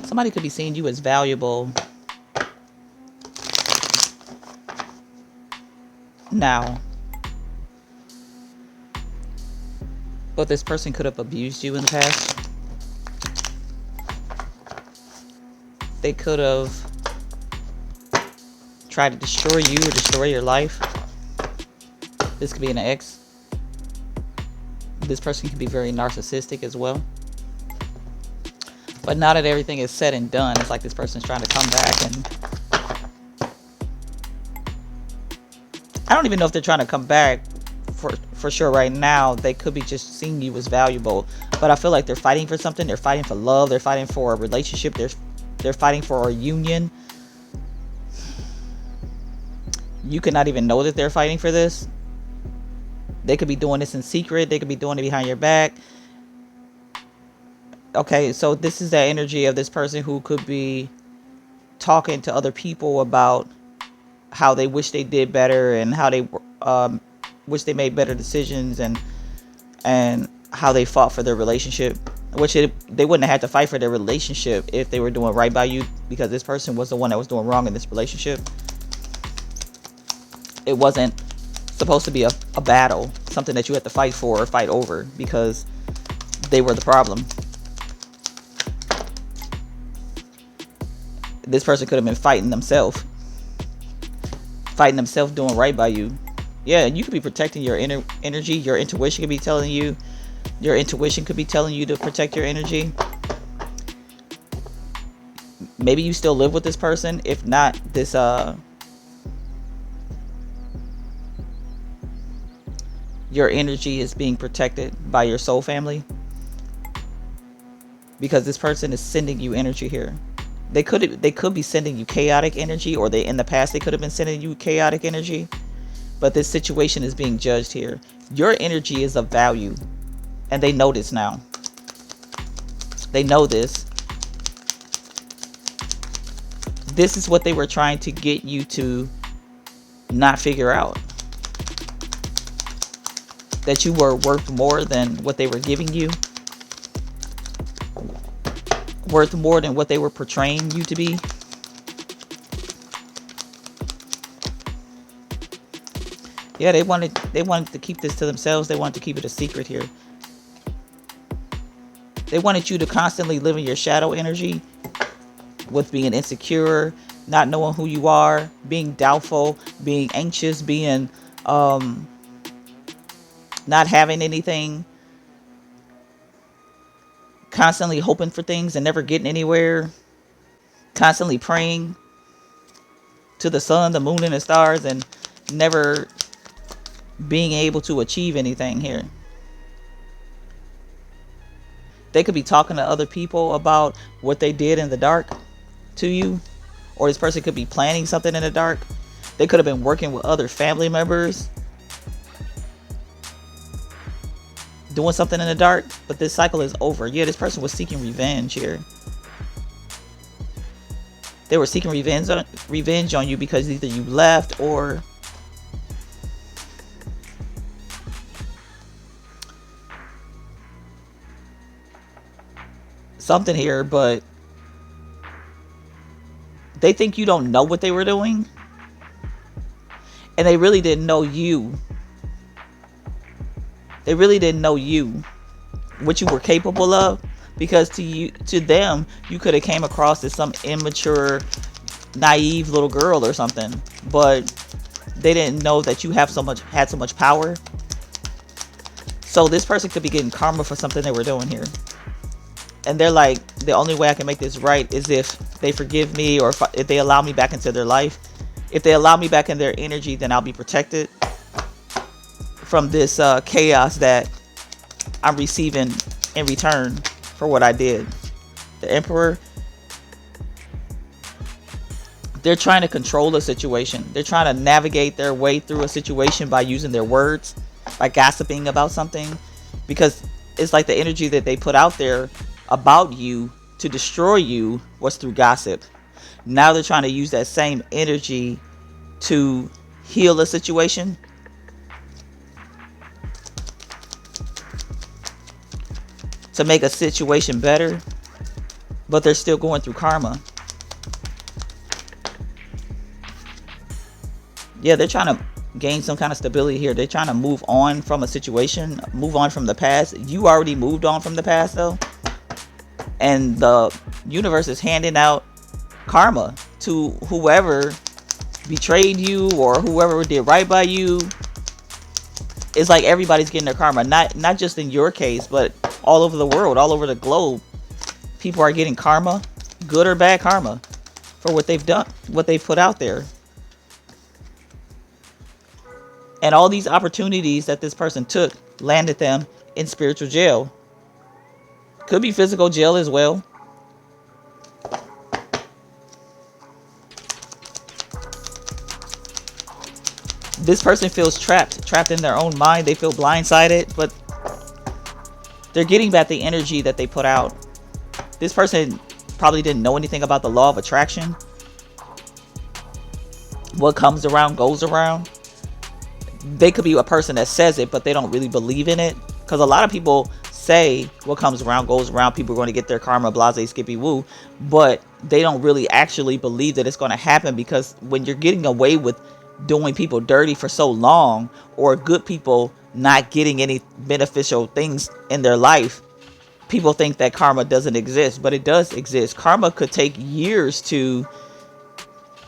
Somebody could be seeing you as valuable now, but this person could have abused you in the past. They could have tried to destroy you or destroy your life. This could be an ex. This person can be very narcissistic as well. But now that everything is said and done, it's like this person's trying to come back. And I don't even know if they're trying to come back for sure right now. They could be just seeing you as valuable. But I feel like they're fighting for something. They're fighting for love. They're fighting for a relationship. They're fighting for a union. You could not even know that they're fighting for this. They could be doing this in secret. They could be doing it behind your back. Okay, so this is that energy of this person who could be talking to other people about how they wish they did better and how they wish they made better decisions and how they fought for their relationship. They wouldn't have had to fight for their relationship if they were doing right by you, because this person was the one that was doing wrong in this relationship. It wasn't supposed to be a battle, something that you had to fight for or fight over, because they were the problem. This person could have been fighting themselves doing right by you. Yeah, you could be protecting your inner energy. Your intuition could be telling you. Your intuition could be telling you to protect your energy. Maybe you still live with this person. If not, this your energy is being protected by your soul family, because this person is sending you energy here. They could be sending you chaotic energy, or in the past they could have been sending you chaotic energy. But this situation is being judged here. Your energy is of value, and they know this now. They know this. This is what they were trying to get you to not figure out. That you were worth more than what they were giving you. Worth more than what they were portraying you to be. Yeah, they wanted to keep this to themselves. They wanted to keep it a secret here. They wanted you to constantly live in your shadow energy, with being insecure, not knowing who you are, being doubtful, being anxious, being not having anything, constantly hoping for things and never getting anywhere, constantly praying to the sun, the moon, and the stars, and never being able to achieve anything here. They could be talking to other people about what they did in the dark to you, or this person could be planning something in the dark. They could have been working with other family members, doing something in the dark, but this cycle is over. Yeah, this person was seeking revenge here. They were seeking revenge on you because either you left or something here, but they think you don't know what they were doing, and they really didn't know you. They really didn't know you, what you were capable of, because to them, you could have came across as some immature, naive little girl or something, but they didn't know that you had so much power. So this person could be getting karma for something they were doing here. And they're like, the only way I can make this right is if they forgive me, or if they allow me back into their life. If they allow me back in their energy, then I'll be protected from this chaos that I'm receiving in return for what I did. The Emperor, they're trying to control the situation. They're trying to navigate their way through a situation by using their words, by gossiping about something, because it's like the energy that they put out there about you to destroy you was through gossip. Now they're trying to use that same energy to heal a situation. To make a situation better. but they're still going through karma. Yeah, they're trying to gain some kind of stability here. They're trying to move on from a situation, move on from the past. You already moved on from the past though, and the universe is handing out karma to whoever betrayed you or whoever did right by you. It's like everybody's getting their karma, not just in your case, but all over the world, all over the globe. People are getting karma, good or bad karma, for what they've done, what they've put out there. And all these opportunities that this person took landed them in spiritual jail. Could be physical jail as well. This person feels trapped in their own mind. They feel blindsided, but they're getting back the energy that they put out. This person probably didn't know anything about the law of attraction. What comes around goes around. They could be a person that says it, but they don't really believe in it. Because a lot of people say what comes around goes around. People are going to get their karma, blase, skippy, woo. But they don't really actually believe that it's going to happen, because when you're getting away with doing people dirty for so long, or good people not getting any beneficial things in their life, people think that karma doesn't exist, but it does exist. Karma could take years to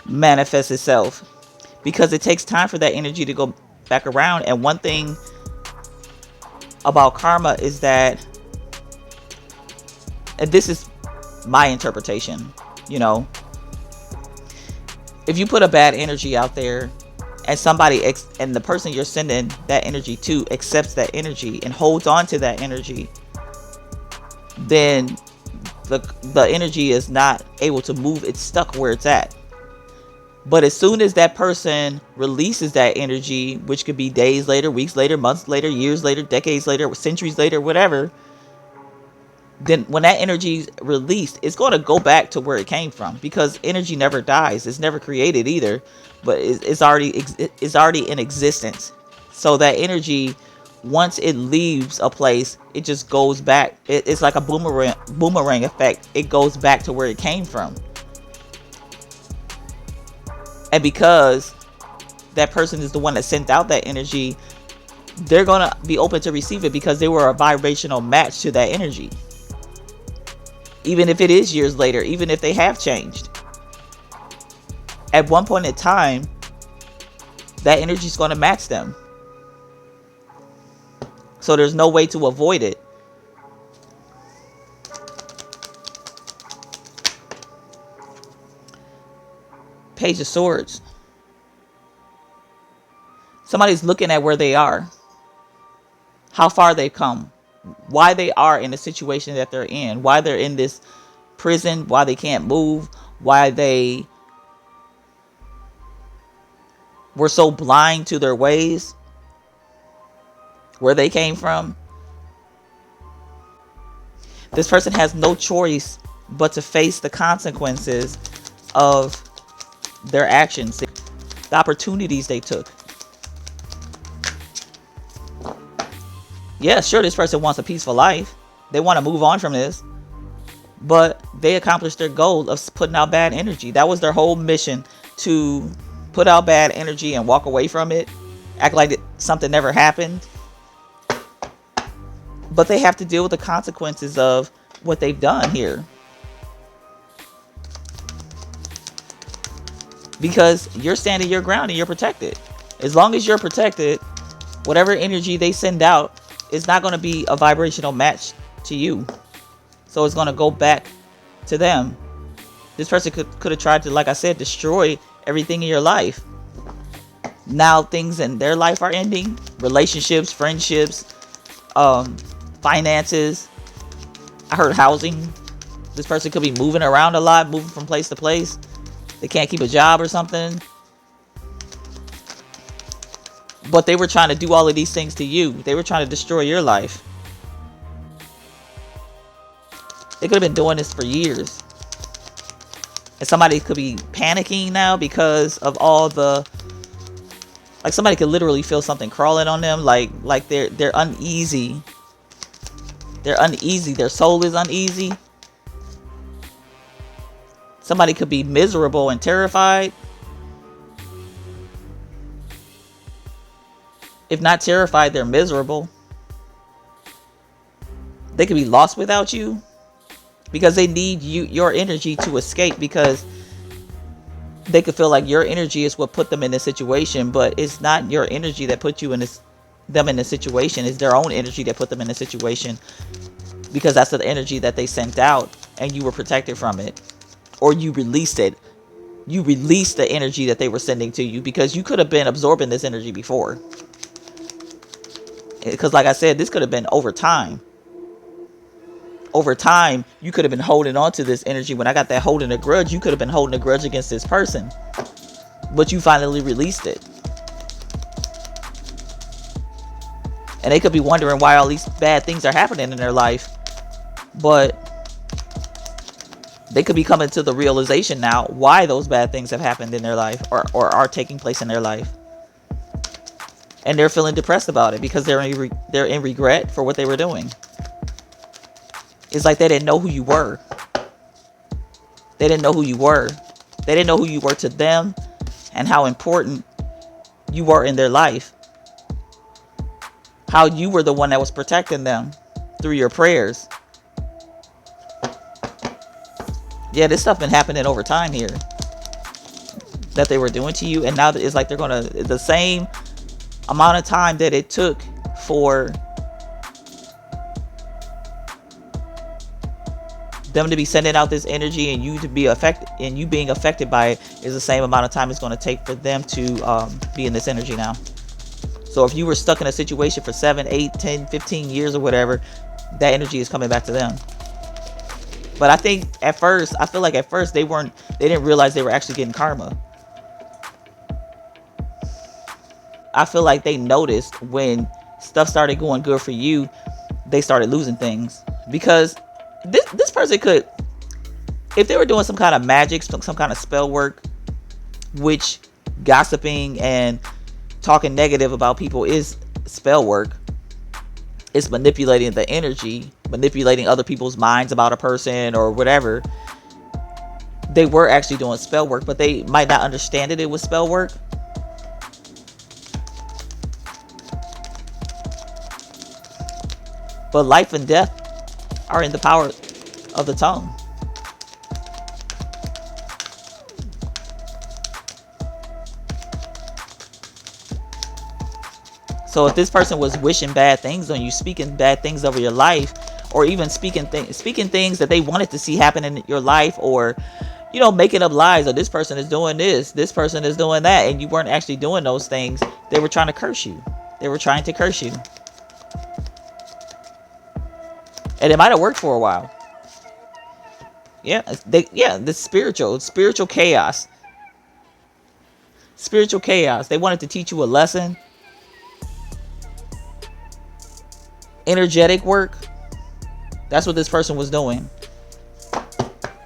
manifest itself, because it takes time for that energy to go back around. And one thing about karma is that, and this is my interpretation, you know, if you put a bad energy out there and somebody and the person you're sending that energy to accepts that energy and holds on to that energy, then the energy is not able to move. It's stuck where it's at. But as soon as that person releases that energy, which could be days later, weeks later, months later, years later, decades later, centuries later, whatever, then when that energy is released, it's going to go back to where it came from, because energy never dies. It's never created either, but it's already in existence. So that energy, once it leaves a place, it just goes back. It's like a boomerang effect. It goes back to where it came from. And because that person is the one that sent out that energy, they're going to be open to receive it, because they were a vibrational match to that energy. Even if it is years later, even if they have changed. At one point in time, that energy is going to match them. So there's no way to avoid it. Page of Swords. Somebody's looking at where they are, how far they've come, why they are in the situation that they're in, why they're in this prison, why they can't move, why they were so blind to their ways, where they came from. This person has no choice but to face the consequences of their actions, the opportunities they took. Yeah, sure, this person wants a peaceful life. They want to move on from this. But they accomplished their goal of putting out bad energy. That was their whole mission, to put out bad energy and walk away from it. Act like something never happened. But they have to deal with the consequences of what they've done here. Because you're standing your ground and you're protected. As long as you're protected, whatever energy they send out is not going to be a vibrational match to you. So it's going to go back to them. This person could have tried to, like I said, destroy everything in your life. Now things in their life are ending. Relationships, friendships, finances. I heard housing. This person could be moving around a lot, moving from place to place. They can't keep a job or something. But they were trying to do all of these things to you. They were trying to destroy your life. They could have been doing this for years. And somebody could be panicking now because of all the... Like somebody could literally feel something crawling on them. Like they're uneasy. They're uneasy. Their soul is uneasy. Somebody could be miserable and terrified. If not terrified, they're miserable. They could be lost without you because they need your energy to escape, because they could feel like your energy is what put them in this situation, but it's not your energy that put you in them in this situation. It's their own energy that put them in the situation, because that's the energy that they sent out and you were protected from it, or you released it. You released the energy that they were sending to you, because you could have been absorbing this energy before. Because like I said, this could have been over time. Over time, you could have been holding on to this energy. When I got that holding a grudge, you could have been holding a grudge against this person, but you finally released it. And they could be wondering why all these bad things are happening in their life, but they could be coming to the realization now why those bad things have happened in their life, or are taking place in their life. And they're feeling depressed about it because they're in regret for what they were doing. It's like they didn't know who you were. They didn't know who you were. They didn't know who you were to them and how important you were in their life. How you were the one that was protecting them through your prayers. Yeah, this stuff been happening over time here that they were doing to you, and now it's like they're gonna, the same amount of time that it took for them to be sending out this energy and you to be affected, and you being affected by it, is the same amount of time it's going to take for them to be in this energy now. So if you were stuck in a situation for 7, 8, 10, 15 years or whatever, that energy is coming back to them. But I think I feel like at first they didn't realize they were actually getting karma. I feel like they noticed when stuff started going good for you, they started losing things. Because this person could, if they were doing some kind of magic, some kind of spell work, which gossiping and talking negative about people is spell work. It's manipulating the energy, manipulating other people's minds about a person or whatever. They were actually doing spell work, but they might not understand it was spell work. But life and death are in the power of the tongue. So if this person was wishing bad things on you, speaking bad things over your life, or even speaking things that they wanted to see happen in your life, or making up lies, or this person is doing this person is doing that, and you weren't actually doing those things, they were trying to curse you. They were trying to curse you. And it might have worked for a while. This spiritual chaos. Spiritual chaos. They wanted to teach you a lesson. Energetic work. That's what this person was doing.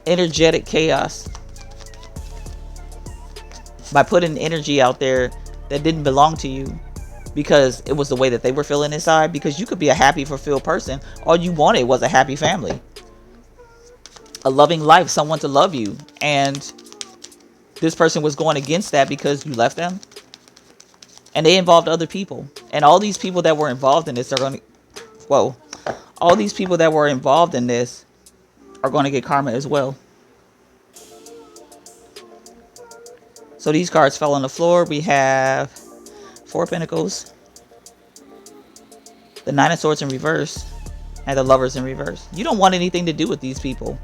Energetic chaos. By putting energy out there that didn't belong to you, because it was the way that they were feeling inside. Because you could be a happy, fulfilled person. All you wanted was a happy family, a loving life, someone to love you. And this person was going against that because you left them. And they involved other people. And all these people that were involved in this all these people that were involved in this are going to get karma as well. So these cards fell on the floor. We have 4 of Pentacles, the 9 of Swords in reverse, and the Lovers in reverse. You don't want anything to do with these people.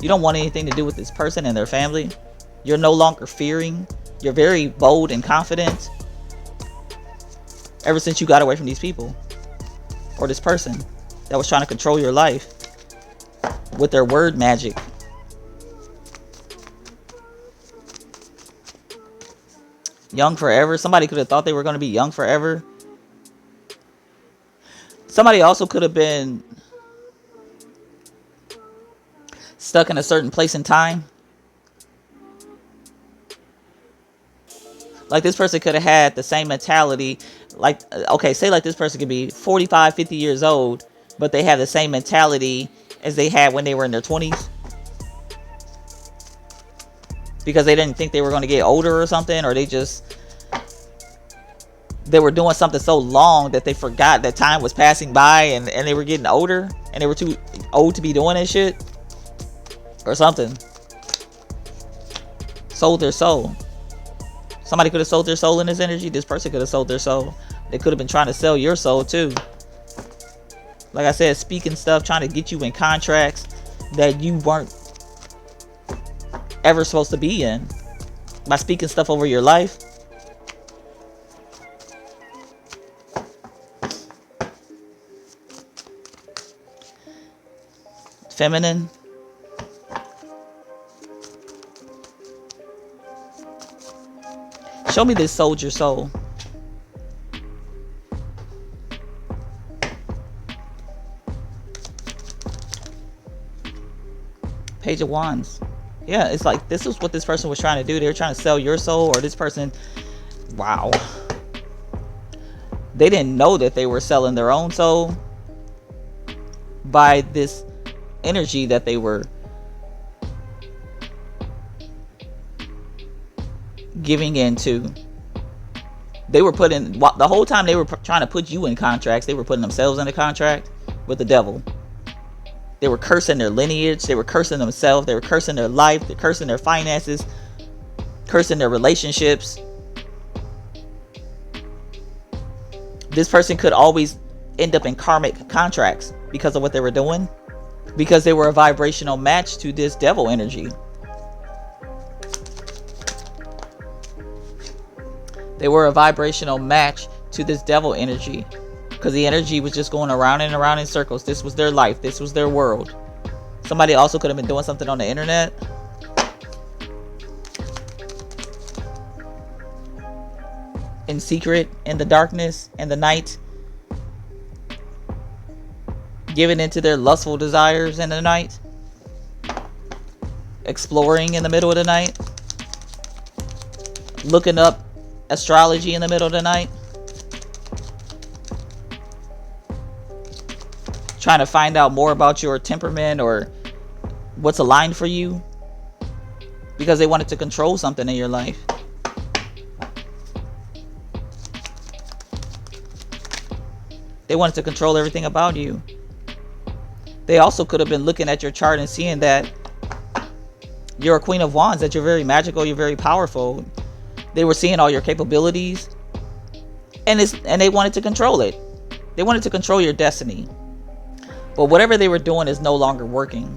You don't want anything to do with this person and their family. You're no longer fearing. You're very bold and confident. Ever since you got away from these people, or this person that was trying to control your life with their word magic. Young forever. Somebody could have thought they were going to be young forever. Somebody also could have been stuck in a certain place in time. Like this person could have had the same mentality. Like, okay, say like this person could be 45, 50 years old, but they have the same mentality as they had when they were in their 20s. because they didn't think they were going to get older or something, or they were doing something so long that they forgot that time was passing by, and they were getting older, and they were too old to be doing this shit or something. Sold their soul. Somebody could have sold their soul in this energy. This person could have sold their soul. They could have been trying to sell your soul too. Like I said, speaking stuff, trying to get you in contracts that you weren't ever supposed to be in, by speaking stuff over your life. Feminine. Show me this soldier soul. Page of Wands. Yeah, it's like this is what this person was trying to do. They were trying to sell your soul, or this person. Wow. They didn't know that they were selling their own soul by this energy that they were giving into. They were putting, the whole time they were trying to put you in contracts, they were putting themselves in a contract with the devil. They were cursing their lineage, they were cursing themselves, they were cursing their life, they're cursing their finances, cursing their relationships. This person could always end up in karmic contracts because of what they were doing, because they were a vibrational match to this devil energy. They were a vibrational match to this devil energy, because the energy was just going around and around in circles. This was their life. This was their world. Somebody also could have been doing something on the internet. In secret, in the darkness, in the night. Giving into their lustful desires in the night. Exploring in the middle of the night. Looking up astrology in the middle of the night. Trying to find out more about your temperament or what's aligned for you, because they wanted to control something in your life. They wanted to control everything about you. They also could have been looking at your chart and seeing that you're a Queen of Wands, that you're very magical, you're very powerful. They were seeing all your capabilities, and they wanted to control it. They wanted to control your destiny. But whatever they were doing is no longer working.